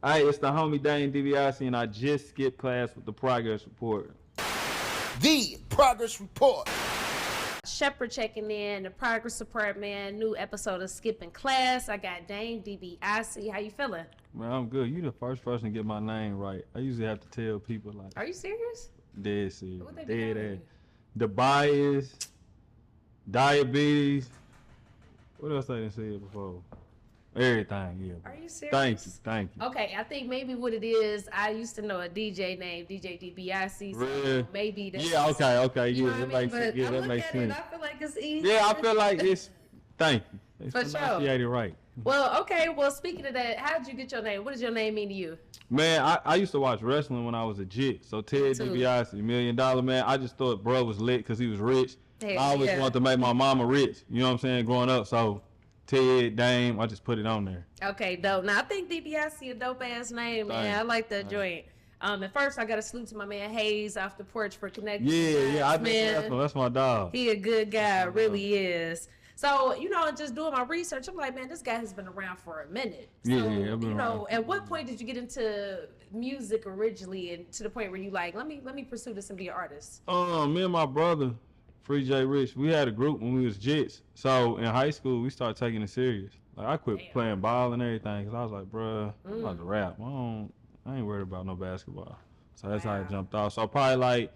Hey, it's the homie Dame Debiase, and I just skipped class with the progress report. The progress report. Shepard checking in, the progress report, man. New episode of Skipping Class. I got Dame Debiase. How you feeling? Man, I'm good. You the first person to get my name right. I usually have to tell people like, Are you serious? dead serious, What they be dead calling ass. you? Debiase, diabetes. What else I didn't say it before? Everything, yeah. Are you serious? Thank you. Okay, I think maybe what it is, I used to know a DJ named DJ Debiase, so Really? maybe that's... Yeah, okay, You know yeah, what that I mean? makes sense. But Yeah, I that look makes at sense. it, I feel like it's easy. Yeah, I feel like it's. Thank you. It's For sure. pronunciated right. Well, okay, well, speaking of that, how did you get your name? What does your name mean to you? Man, I used to watch wrestling when I was a jit. So Ted too. DiBiase, $1 Million Man, I just thought bro was lit because he was rich. Hell I always yeah. wanted to make my mama rich. You know what I'm saying? Growing up, so Ted, Dame, I just put it on there. Okay, dope. Now, I think DiBiase a dope-ass name, man. Thanks. I like that joint. At first, I got to salute to my man Hayes off the porch for connecting. Yeah, man. that's my dog. He a good guy, really is. So, just doing my research, I'm like, man, this guy has been around for a minute. So, Yeah, I've been around. at what point did you get into music originally, and to the point where you like, let me pursue this and be an artist? Me and my brother, Free J Rich, we had a group when we was jits. So in high school, we started taking it serious. Like I quit playing ball and everything because I was like, bruh, I'm about to rap. I ain't worried about no basketball. So that's how I jumped off. So probably like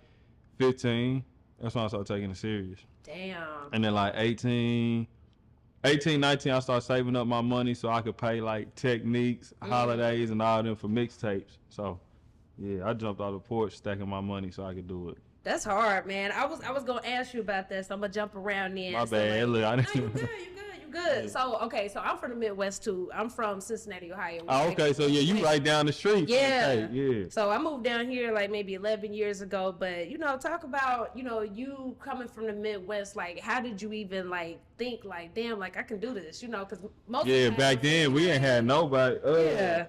15, that's when I started taking it serious. Damn. And then like 18, 19, I started saving up my money so I could pay like techniques, holidays, and all them for mixtapes. So yeah, I jumped off the porch stacking my money so I could do it. That's hard, man. I was gonna ask you about that, so I'm gonna jump around there. My So, bad. Look, I no, didn't. you good. Yeah. So I'm from the Midwest too. I'm from Cincinnati, Ohio. Oh, okay, so yeah, you right down the street. Yeah. Okay, yeah. So I moved down here like maybe 11 years ago, but talk about, you coming from the Midwest, like how did you even like think like, damn, like I can do this, because most Yeah, of the back time, then we ain't had nobody. Yeah.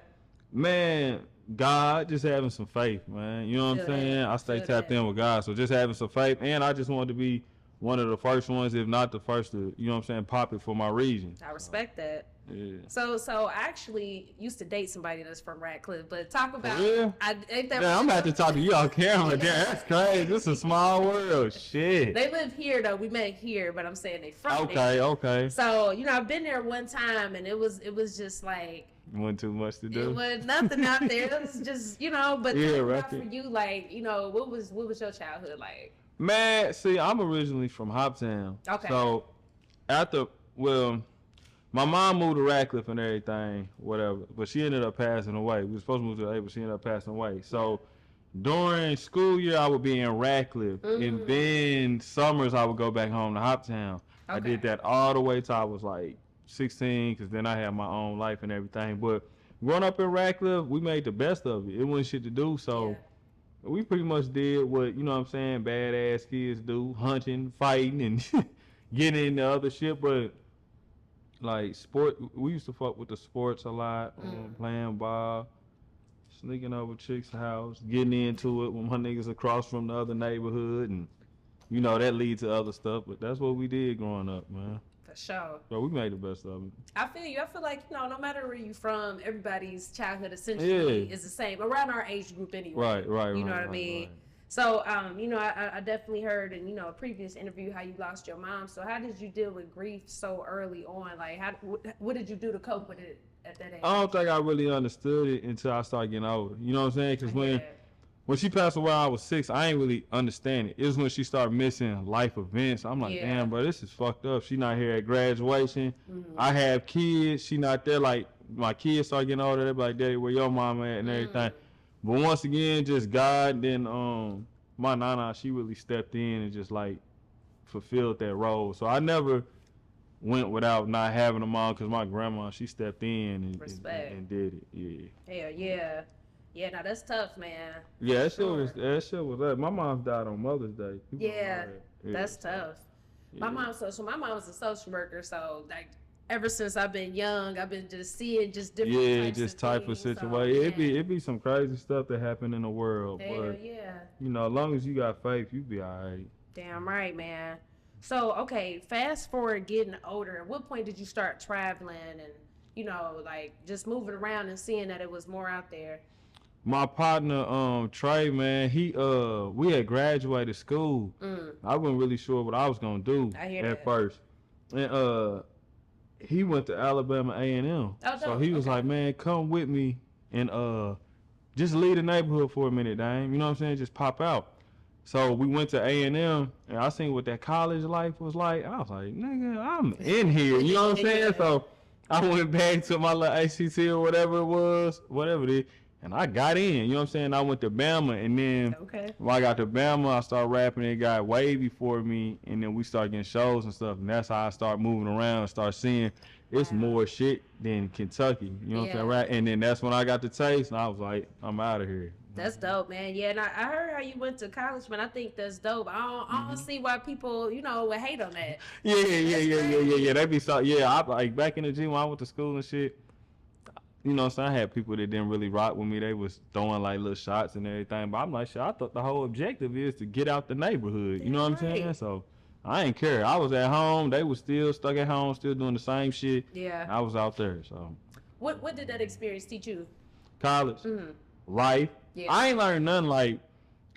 Man, God, just having some faith, man. You know what I'm Feel saying? that. I stay Feel tapped that. in with God, so just having some faith, and I just wanted to be one of the first ones, if not the first to, you know what I'm saying, pop it for my region. I respect that. Yeah. So I actually used to date somebody that's from Radcliffe, but talk about real? ain't that Yeah, I'm about to talk to you on camera. Damn, that's crazy. This is a small world. Shit. They live here though. We met here, but I'm saying they from Okay, there. okay. So I've been there one time, and it was just like Wasn't too much to it do. was nothing out there. It was just But Yeah, talk about right. for you, like what was your childhood like? Man, see, I'm originally from Hoptown. Okay. So my mom moved to Radcliffe and everything, whatever, but she ended up passing away. We were supposed to move to A, but she ended up passing away. So during school year, I would be in Radcliffe, and then summers I would go back home to Hoptown. I Okay. did that all the way till I was like 16, because then I had my own life and everything. But growing up in Radcliffe, we made the best of it. It wasn't shit to do, so. Yeah. We pretty much did what, you know what I'm saying, badass kids do, hunting, fighting, and getting into other shit. But, like, we used to fuck with the sports a lot, playing ball, sneaking over chicks' house, getting into it with my niggas across from the other neighborhood. And, that leads to other stuff. But that's what we did growing up, man. For sure. So we made the best of it. I feel you. I feel like, no matter where you from, everybody's childhood essentially Yeah. is the same. Around our age group anyway. Right. You know what I mean? So, I definitely heard in, a previous interview how you lost your mom. So how did you deal with grief so early on? Like, what did you do to cope with it at that age? I don't think I really understood it until I started getting older. You know what I'm saying? Because Yeah. when she passed away, I was 6. I ain't really understand it. It was when she started missing life events. I'm like, Yeah. damn, bro, this is fucked up. She not here at graduation. I have kids. She not there. Like, my kids start getting older. They be like, Daddy, where your mama at and everything. But once again, just God. Then my nana, she really stepped in and just like fulfilled that role. So I never went without not having a mom, because my grandma, she stepped in and did it. Yeah. Hell yeah. Yeah, now that's tough, man. Yeah, Sure. that shit was that. My mom died on Mother's Day. People Yeah, know that. that's tough. My Yeah. mom was a social worker, so like ever since I've been young, I've been just seeing just different Yeah, types just of type of things, so, situation. yeah. It be some crazy stuff that happen in the world, Hell but yeah. as long as you got faith, you be alright. Damn right, man. So, okay, fast forward getting older. At what point did you start traveling and, you know, like just moving around and seeing that it was more out there? My partner, Trey, man, we had graduated school. I wasn't really sure what I was gonna do at first. And he went to Alabama A&M. Oh, so he was like, man, come with me and just leave the neighborhood for a minute, Dame. You know what I'm saying? Just pop out. So we went to A&M, and I seen what that college life was like. I was like, nigga, I'm in here. You know what I'm saying? So I went back to my little ACT or whatever it was, whatever it is, and I got in. You know what I'm saying? I went to Bama, and then when I got to Bama, I started rapping. It got way before me, and then we started getting shows and stuff, and that's how I started moving around and started seeing it's more shit than Kentucky. You know what I'm saying? Right? And then that's when I got the taste, and I was like, I'm out of here. That's dope, man. Yeah, and I heard how you went to college, man. I think that's dope. I don't see why people, you know, would hate on that. Yeah. They be so, I like back in the gym when I went to school and shit. You know, so I had people that didn't really rock with me. They was throwing like little shots and everything. But I'm like, shit, I thought the whole objective is to get out the neighborhood. You know what I'm saying? So I ain't care. I was at home. They was still stuck at home, still doing the same shit. Yeah. I was out there. So what did that experience teach you? College, life. Yeah. I ain't learned nothing like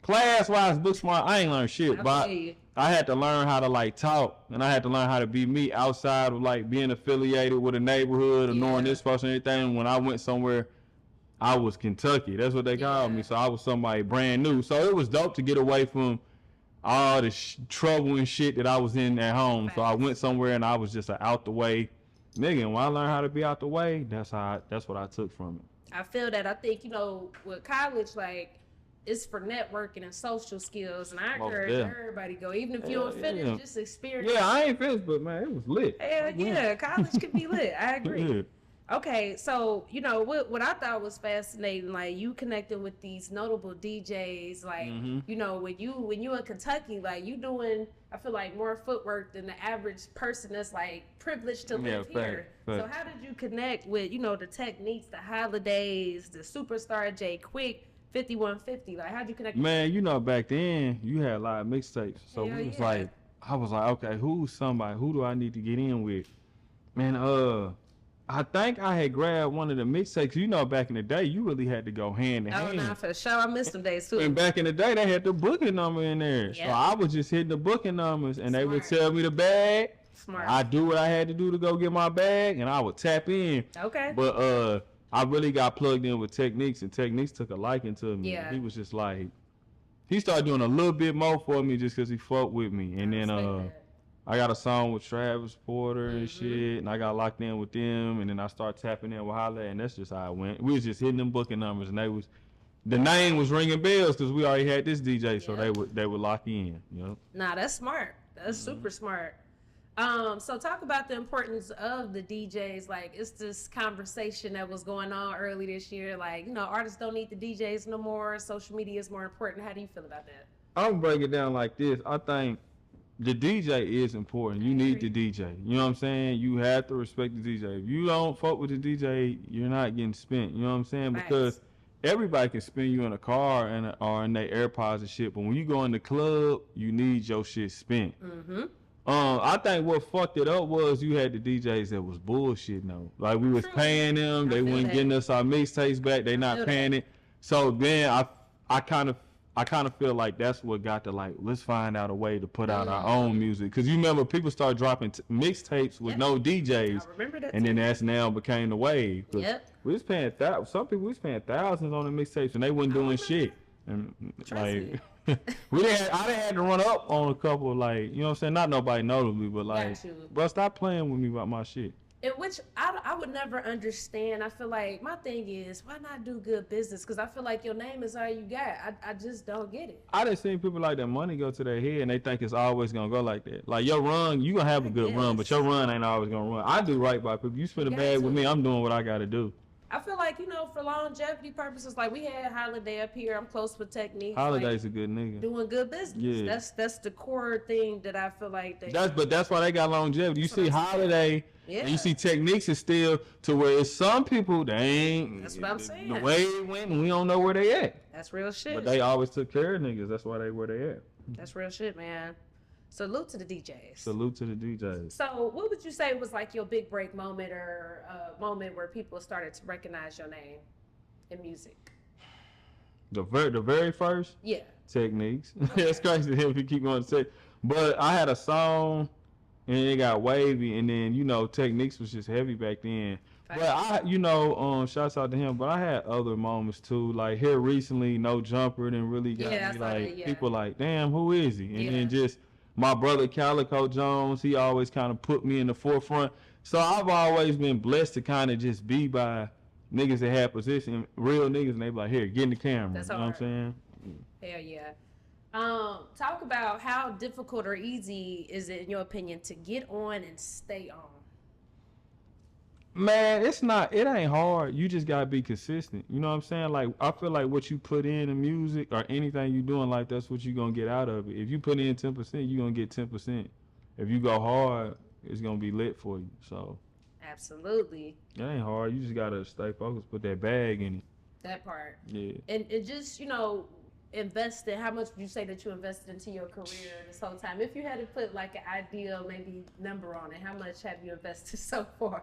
class-wise, book smart. I ain't learned shit, but I had to learn how to like talk, and I had to learn how to be me outside of like being affiliated with a neighborhood or knowing this person and everything. When I went somewhere, I was Kentucky. That's what they called me. So I was somebody brand new. So it was dope to get away from all the trouble and shit that I was in at home. So I went somewhere and I was just an out the way nigga. And when I learned how to be out the way, that's what I took from it. I feel that. I think, you know, with college, like, it's for networking and social skills, and I encourage everybody go. Even if you don't finish, just experience. Yeah, I ain't finished, but man, it was lit. Hell yeah, college can be lit. I agree. Okay, so you know what I thought was fascinating, like you connected with these notable DJs, like you know when you in Kentucky, like you doing, I feel like more footwork than the average person that's like privileged to live here. So how did you connect with, you know, the Techniques, the Holidays, the Superstar J Quick, 5150? Like how'd you connect? Man, you know back then you had a lot of mixtapes, so we was like, I was like, okay, who's somebody? Who do I need to get in with? Man, I think I had grabbed one of the mixtapes. You know, back in the day, you really had to go hand in hand. Oh, no, for sure. I missed them days, too. And back in the day, they had the booking number in there. So I was just hitting the booking numbers, and they would tell me the bag. I do what I had to do to go get my bag, and I would tap in. Okay. But I really got plugged in with Techniques, and Techniques took a liking to me. Yeah. He was just like, he started doing a little bit more for me just because he fucked with me. And then I got a song with Travis Porter and shit, and I got locked in with them, and then I started tapping in with Lalaa, and that's just how it went. We was just hitting them booking numbers, and the name was ringing bells because we already had this DJ, so they would lock in. You know? Nah, that's smart. That's super smart. So talk about the importance of the DJs. Like, it's this conversation that was going on early this year. Like, you know, artists don't need the DJs no more. Social media is more important. How do you feel about that? I'll break it down like this. I think the DJ is important. You need the DJ. You know what I'm saying? You have to respect the DJ. If you don't fuck with the DJ, you're not getting spent. You know what I'm saying? Because everybody can spin you in a car or in their AirPods and shit. But when you go in the club, you need your shit spent. I think what fucked it up was you had the DJs that was bullshit though. Like we was paying them, they weren't getting us our mixtapes back. They not paying it. So then I kind of feel like that's what got to like, let's find out a way to put out our own music. Cause you remember people started dropping mixtapes with no DJs. I remember that. And then that's now became the wave. We was paying some people was paying thousands on the mixtapes and they wasn't doing shit. And like I done had to run up on a couple, like, you know what I'm saying? Not nobody notably, but like, bro, stop playing with me about my shit. In which I would never understand. I feel like my thing is, why not do good business? Because I feel like your name is all you got. I just don't get it. I done seen people like that money go to their head and they think it's always going to go like that. Like your run, you going to have a good run, but your run ain't always going to run. I do right by people. You spend a bag with me, I'm doing what I got to do. I feel like, you know, for longevity purposes, like we had Holiday up here. I'm close with Techniques. Holiday's like, a good nigga. Doing good business. Yeah. That's the core thing that I feel like but that's why they got longevity. You see Holiday and you see Techniques is still to where it's some people they ain't. That's what I'm saying. The way it went, we don't know where they at. That's real shit. But they always took care of niggas. That's why they where they at. That's real shit, man. Salute to the DJs. Salute to the DJs. So, what would you say was like your big break moment or moment where people started to recognize your name in music? The very first? Yeah. Techniques. Okay. That's crazy if you keep going to say. But I had a song and it got wavy, and then, you know, Techniques was just heavy back then. But I, you know, shouts out to him, but I had other moments too. Like here recently, No Jumper didn't really got me. Like, people like, damn, who is he? And then just my brother Calico Jones, he always kind of put me in the forefront. So I've always been blessed to kind of just be by niggas that have position, real niggas, and they be like, here, get in the camera. That's you know what I'm saying? Hell yeah. Talk about how difficult or easy is it, in your opinion, to get on and stay on? Man, it ain't hard. You just gotta be consistent. You know what I'm saying? Like, I feel like what you put in music or anything you doing, like, that's what you gonna get out of it. If you put in 10%, you gonna get 10%. If you go hard, it's gonna be lit for you. So absolutely. It ain't hard. You just gotta stay focused, put that bag in it. That part. Yeah. And it just, you know, invested, how much would you say that you invested into your career this whole time? If you had to put like an ideal maybe number on it, how much have you invested so far?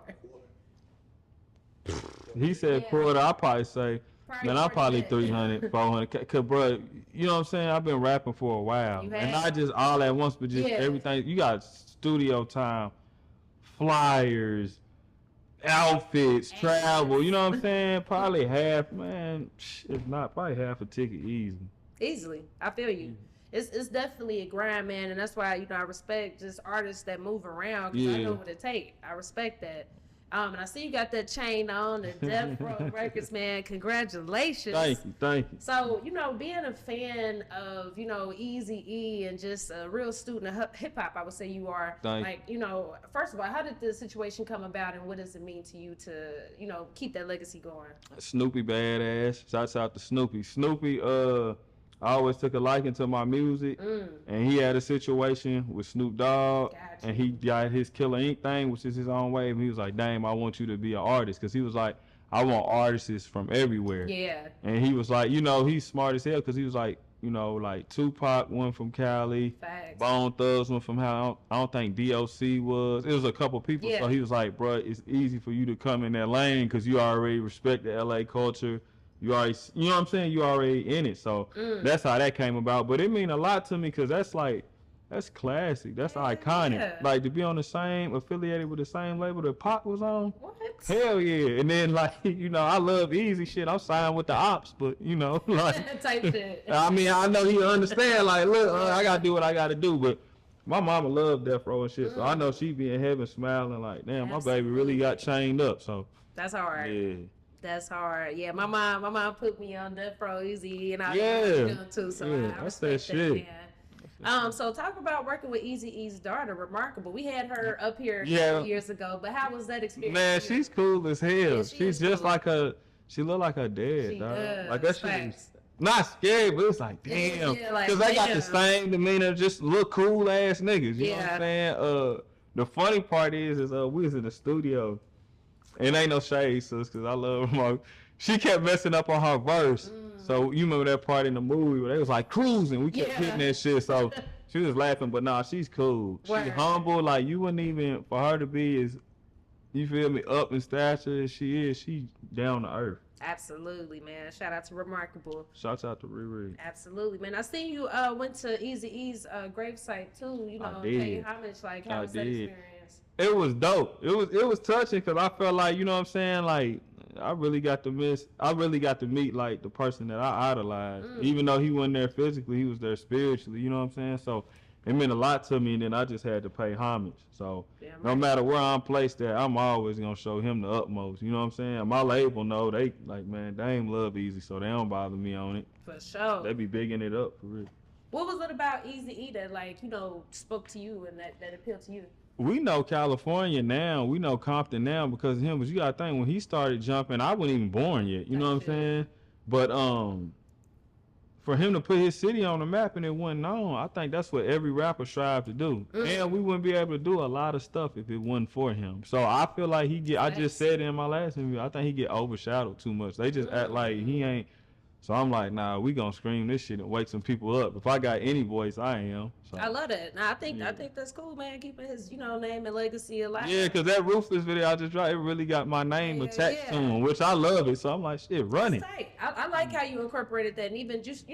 He said quarter. I probably say, man, I'm probably 300, 400. Cause, bro, you know what I'm saying? I've been rapping for a while, and not just all at once, but just everything. You got studio time, flyers, outfits, travel. You know what I'm saying? Probably half, man. If not, probably half a ticket easily. I feel you. It's definitely a grind, man, and that's why, you know, I respect just artists that move around, because I know what it takes. I respect that. And I see you got that chain on, the Death Row Records, man. Congratulations. Thank you. So, you know, being a fan of, you know, Eazy E and just a real student of hip hop, I would say you are. You know, first of all, how did the situation come about, and what does it mean to you to, you know, keep that legacy going? Snoopy badass. Shouts out to Snoopy. Snoopy, I always took a liking to my music, and he had a situation with Snoop Dogg, and he got his Killer Ink thing, which is his own wave, and he was like, Dame, I want you to be an artist, because he was like, I want artists from everywhere. Yeah. And he was like, you know, he's smart as hell, because he was like, you know, like Tupac, one from Cali, Bone Thugs, one from I don't think DOC was. It was a couple people, so he was like, bro, it's easy for you to come in that lane, because you already respect the LA culture. You already, you know what I'm saying? You already in it. So that's how that came about. But it mean a lot to me, because that's like, that's classic. That's iconic. Yeah. Like, to be on the same, affiliated with the same label that Pac was on. What? Hell yeah. And then, like, you know, I love Eazy shit. I'm signed with the Ops, but, you know, like. Type shit. I mean, I know he understand, like, look, I got to do what I got to do. But my mama loved Death Row and shit. So I know she be in heaven smiling, like, damn, my baby really got chained up. So. That's hard. Yeah. That's hard. Yeah, my mom put me on Death Row Eazy, and I too. So I respect that shit. So talk about working with Eazy E's daughter, Remarkable. We had her up here a few years ago, but how was that experience? Man, she's cool as hell. Yeah, she's just cool. Like she look like her dad, she dog. Does. Like that shit is not scary, but it's like, damn. Because they got the same demeanor, just look cool ass niggas. You know what I'm saying? The funny part is we was in the studio. It ain't no shade, sis, because I love her. She kept messing up on her verse. So you remember that part in the movie where they was like cruising. We kept hitting that shit. So she was laughing, but nah, she's cool. She's humble. Like, you wouldn't even, for her to be as, you feel me, up in stature as she is, she down to earth. Absolutely, man. Shout out to Remarkable. Shouts out to Riri. Absolutely, man. I seen you went to Eazy E's gravesite too. You know, pay homage. Like, how was that experience? It was dope. It was touching, because I felt like, you know what I'm saying, like, I really got to meet like the person that I idolized. Even though he wasn't there physically, he was there spiritually, you know what I'm saying? So it meant a lot to me, and then I just had to pay homage. So no matter where I'm placed at, I'm always gonna show him the utmost, you know what I'm saying? My label know, they like, man, Dame love Eazy, so they don't bother me on it. For sure. They be bigging it up for real. What was it about Eazy E that, like, you know, spoke to you and that appealed to you? We know California now. We know Compton now because of him. But you gotta think, when he started jumping, I wasn't even born yet. You know what I'm saying? But for him to put his city on the map and it wasn't known, I think that's what every rapper strives to do. And we wouldn't be able to do a lot of stuff if it wasn't for him. So I feel like I just said it in my last interview, I think he get overshadowed too much. They just act like he ain't So I'm like, nah, we gonna scream this shit and wake some people up. If I got any voice, I am. So. I love that. Now, I think that's cool, man. Keeping his, name and legacy alive. Yeah, because that Ruthless video I just dropped, it really got my name attached to him, which I love it. So I'm like, shit, run it. I like how you incorporated that, and even just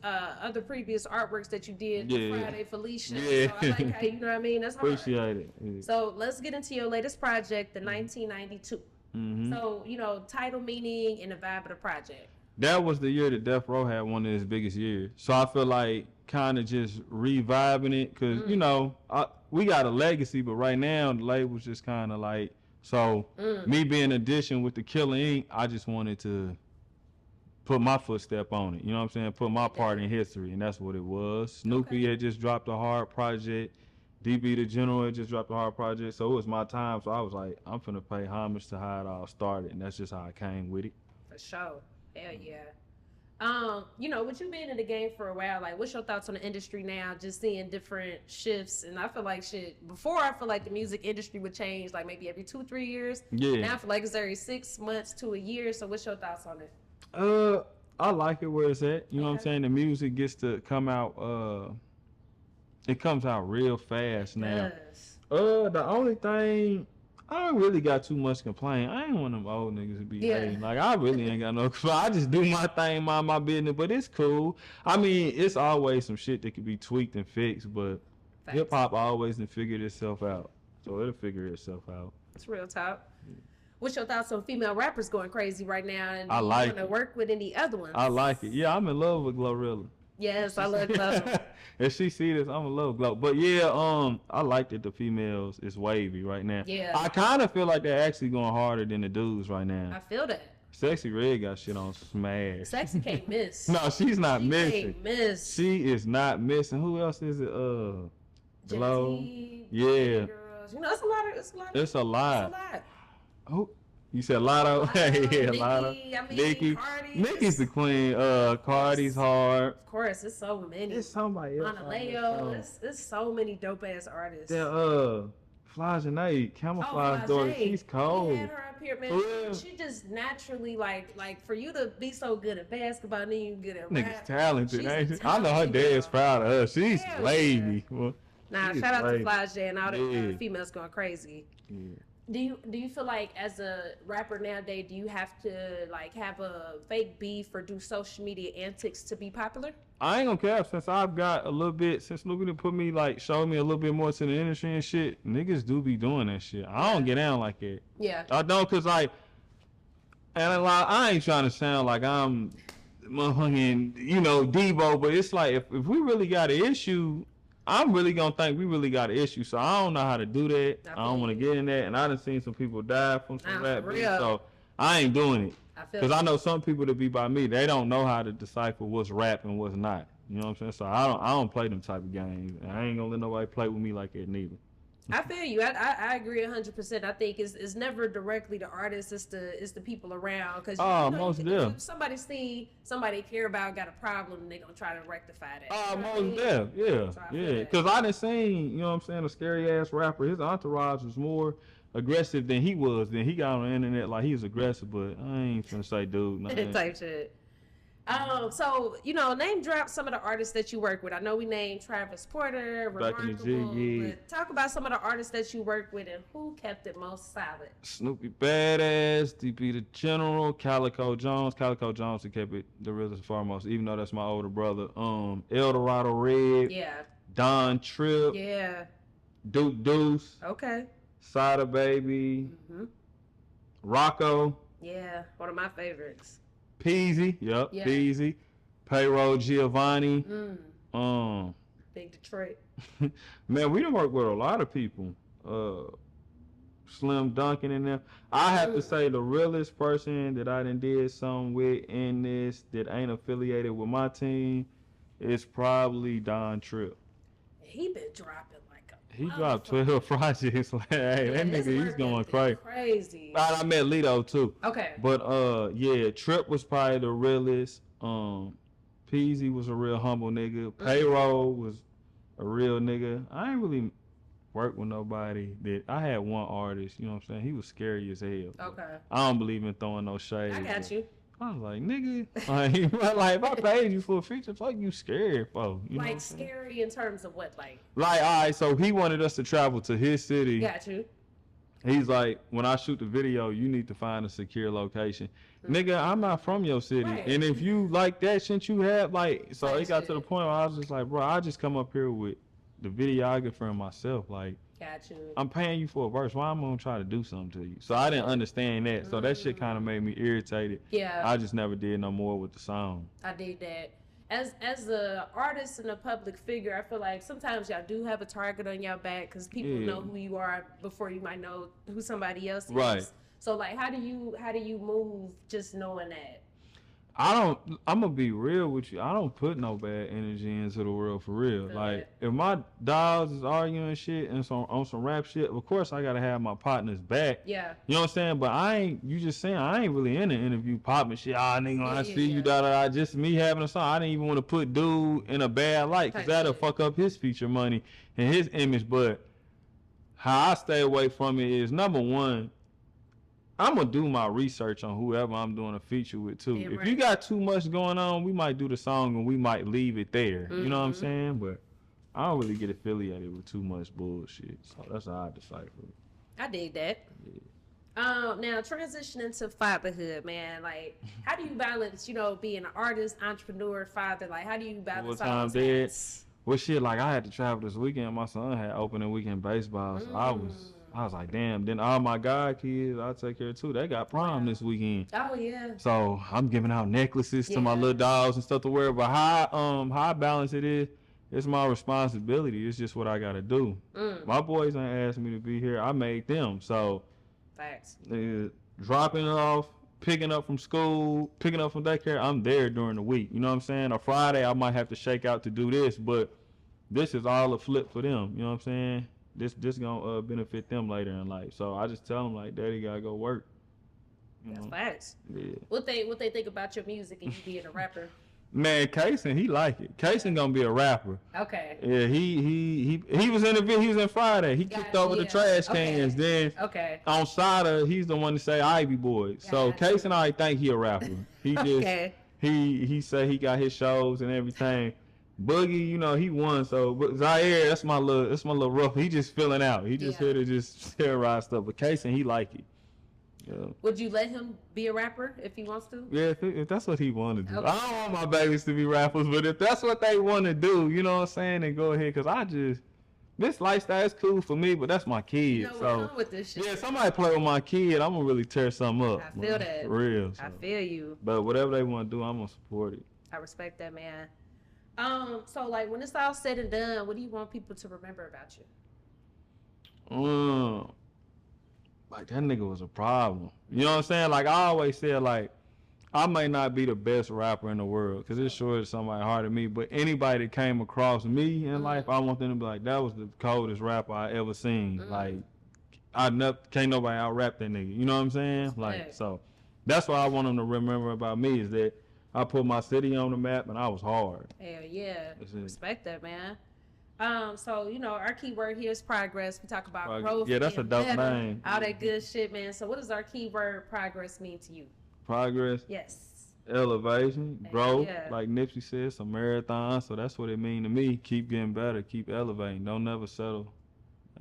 other previous artworks that you did. Friday Felicia. Yeah. So I like how you know what I mean. That's hard. Appreciate it. Yeah. So let's get into your latest project, the 1992. Mm-hmm. So title, meaning, and the vibe of the project. That was the year that Death Row had one of his biggest years. So I feel like kind of just reviving it because, we got a legacy, but right now the label's just kind of like, so me being addition with the Killer Ink, I just wanted to put my footstep on it. You know what I'm saying? Put my part in history, and that's what it was. Snoopy had just dropped a hard project. DB the General had just dropped a hard project. So it was my time. So I was like, I'm finna pay homage to how it all started, and that's just how I came with it. For sure. Hell yeah. With you being in the game for a while, like, what's your thoughts on the industry now? Just seeing different shifts, and I feel like before I feel like the music industry would change, like maybe every 2-3 years. Yeah. Now I feel like it's every 6 months to a year. So what's your thoughts on it? I like it where it's at. You know what I'm saying? The music gets to come out. It comes out real fast now. Yes. The only thing. I don't really got too much complaint. I ain't one of them old niggas to be hating. Like, I really ain't got no complaint. I just do my thing, mind my business, but it's cool. I mean, it's always some shit that could be tweaked and fixed, but hip-hop always done figured itself out. So it'll figure itself out. It's real talk. What's your thoughts on female rappers going crazy right now? And I like you want to work with any other ones? I like it. Yeah, I'm in love with Glorilla. Yes, I love Glorilla. If she see this, I'm in love with Glow. But yeah, I like that the females is wavy right now. Yeah. I kind of feel like they're actually going harder than the dudes right now. I feel that. Sexy Red got shit on smash. Sexy can't miss. No, she's not missing. Can't miss. She is not missing. Who else is it? Glow. Yeah. Girls. It's a lot. It's a lot. It's a lot. Oh, you said Lotto? Yeah, Lotto. Nicki. Nicki's the queen. Cardi's hard. Of course, it's so many. It's somebody else. Leo. It's so many dope ass artists. Yeah, Flage Camouflage daughter. She's cold. We had her up here, man. Yeah. She just naturally like for you to be so good at basketball and then you good at rap. Nigga's talented, ain't she? I know her dad's proud of her. She's wavy. Yeah. Nah, shout out to Flage and all the females going crazy. Yeah. Do you feel like as a rapper nowadays, do you have to like have a fake beef or do social media antics to be popular? I ain't gonna care since I've got a little bit, since Luka put me showed me a little bit more to the industry and shit, niggas do be doing that shit. I don't get down like that. Yeah. I don't cause and I ain't trying to sound like I'm motherfucking, Debo, but it's like if we really got an issue, I'm really gonna think we really got an issue, so I don't know how to do that. I don't want to get in that, and I done seen some people die from some rap beats, so I ain't doing it. Because I know some people that be by me, they don't know how to decipher what's rap and what's not. You know what I'm saying? So I don't play them type of games, and I ain't gonna let nobody play with me like that neither. I feel you. I agree 100%. I think it's never directly the artist. It's the people around. Because if somebody see somebody care about got a problem, they're gonna try to rectify that. Most deaf. Yeah. Because I done seen, a scary ass rapper. His entourage was more aggressive than he was. Then he got on the internet like he was aggressive, but I ain't finna say dude. Nah, type shit. So, name drop some of the artists that you work with. I know we named Travis Porter, Remarkable, but talk about some of the artists that you work with and who kept it most solid. Snoopy Badass, DB the General, Calico Jones. Calico Jones, he kept it the realest foremost, even though that's my older brother. Eldorado Red. Yeah. Don Tripp. Yeah. Duke Deuce. Okay. Sada Baby. Mm-hmm. Rocco. Yeah, one of my favorites. Peasy, Peasy, Payroll Giovanni. Big Detroit. Man, we done worked with a lot of people. Slim Duncan and them. I have to say the realest person that I done did something with in this that ain't affiliated with my team is probably Don Tripp. He been dropping he dropped 12 projects. Like, hey, that nigga, he's going crazy. I met Lito too. Okay. But Tripp was probably the realest. Peasy was a real humble nigga. Payroll was a real nigga. I ain't really worked with nobody that I had one artist, you know what I'm saying? He was scary as hell. Okay. I don't believe in throwing no shade. I got you. I was like, nigga, like if I paid you for a feature, fuck you scared for? You know like scary in terms of what, like? Like, all right, so he wanted us to travel to his city. Got you. He's like, when I shoot the video, you need to find a secure location. Nigga, I'm not from your city. Right. And if you like that shit you have, like, so Like it got shit. to the point where I was just like, bro, I just come up here with the videographer and myself. Like, Got you. I'm paying you for a verse. Why am I gonna try to do something to you? So I didn't understand that. So that shit kind of made me irritated. Yeah. I just never did no more with the song. I dig that. As a artist and a public figure, I feel like sometimes y'all do have a target on your back because people know who you are before you might know who somebody else is. Right. So like, how do you move just knowing that? I'm gonna be real with you. I don't put no bad energy into the world for real. Good. Like, if my dogs is arguing shit and on some rap shit, of course I gotta have my partners back. Yeah. You know what I'm saying? But you just saying I ain't really in the interview popping shit. Nigga, I see you, da. Just me having a song. I didn't even want to put dude in a bad light because that'll fuck up his feature money and his image. But how I stay away from it is, number one, I'm gonna do my research on whoever I'm doing a feature with too. Yeah, if you got too much going on, we might do the song and we might leave it there. You know what I'm saying? But I don't really get affiliated with too much bullshit. So that's how I decipher it. I dig that. Now transitioning to fatherhood, man. Like, how do you balance, being an artist, entrepreneur, father? Like, how do you balance all those things? Well, shit, like I had to travel this weekend. My son had opening weekend baseball, so I was like, damn. Then all my god kids, I take care of too. They got prom this weekend. Oh yeah. So I'm giving out necklaces to my little dogs and stuff to wear. But how I balance it is, it's my responsibility. It's just what I gotta do. My boys ain't asked me to be here. I made them. So facts. Dropping it off, picking up from school, picking up from daycare, I'm there during the week. You know what I'm saying? On Friday, I might have to shake out to do this, but this is all a flip for them. You know what I'm saying? This gonna benefit them later in life. So I just tell them, like, daddy gotta go work. That's facts. Yeah. What they think about your music and you being a rapper? Man, Kaysen, he like it. Kaysen gonna be a rapper. Okay. Yeah, he was in the video. He was in Friday. He kicked over the trash cans. Then on Sada, he's the one to say Ivy Boy. So Kaysen, I think he a rapper. He just he said he got his shows and everything. Boogie, he won. So but Zaire, that's my little rough. He just filling out. He just here to just terrorize stuff. But Kaysen, he like it. Yeah. Would you let him be a rapper if he wants to? Yeah, if that's what he want to do. Okay. I don't want my babies to be rappers, but if that's what they want to do, you know what I'm saying, then go ahead. Because this lifestyle is cool for me, but that's my kid. So with this shit. Yeah, somebody play with my kid, I'm going to really tear something up. I feel that. For real. So. I feel you. But whatever they want to do, I'm going to support it. I respect that, man. So, like, when it's all said and done, what do you want people to remember about you? Like, that nigga was a problem. You know what I'm saying? Like, I always said, like, I may not be the best rapper in the world, because it's sure it's somebody harder than me, but anybody that came across me in life, I want them to be like, that was the coldest rapper I ever seen. Like, can't nobody out-rap that nigga. You know what I'm saying? Like, so that's what I want them to remember about me, is that I put my city on the map, and I was hard. Hell yeah. Respect that, man. So, our keyword here is progress. We talk about growth. Yeah, that's a dope name. All that good shit, man. So what does our keyword progress mean to you? Progress? Yes. Elevation, growth. Like Nipsey said, it's a marathon. So that's what it mean to me. Keep getting better. Keep elevating. Don't never settle.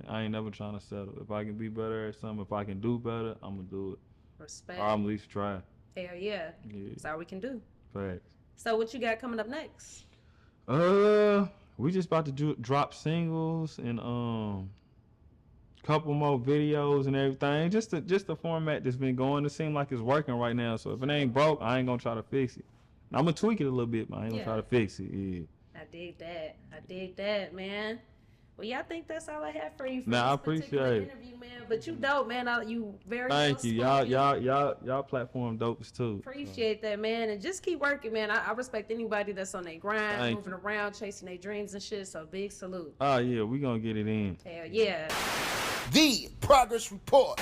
I ain't never trying to settle. If I can be better at something, if I can do better, I'm going to do it. Respect. Or I'm at least try. Hell yeah. That's all we can do. Facts. So what you got coming up next? We just about to drop singles and couple more videos and everything. Just the format that's been going. It seems like it's working right now. So if it ain't broke, I ain't gonna try to fix it. I'm gonna tweak it a little bit, but I ain't gonna try to fix it. Yeah. I dig that, man. Well, yeah, I think that's all I have for you for this I appreciate it. Interview, man. But you dope, man. You very Thank you. Y'all platform dope too. Appreciate that, man. And just keep working, man. I respect anybody that's on their grind, moving around, chasing their dreams and shit. So big salute. Oh yeah, we gonna get it in. Hell yeah. The Progress Report.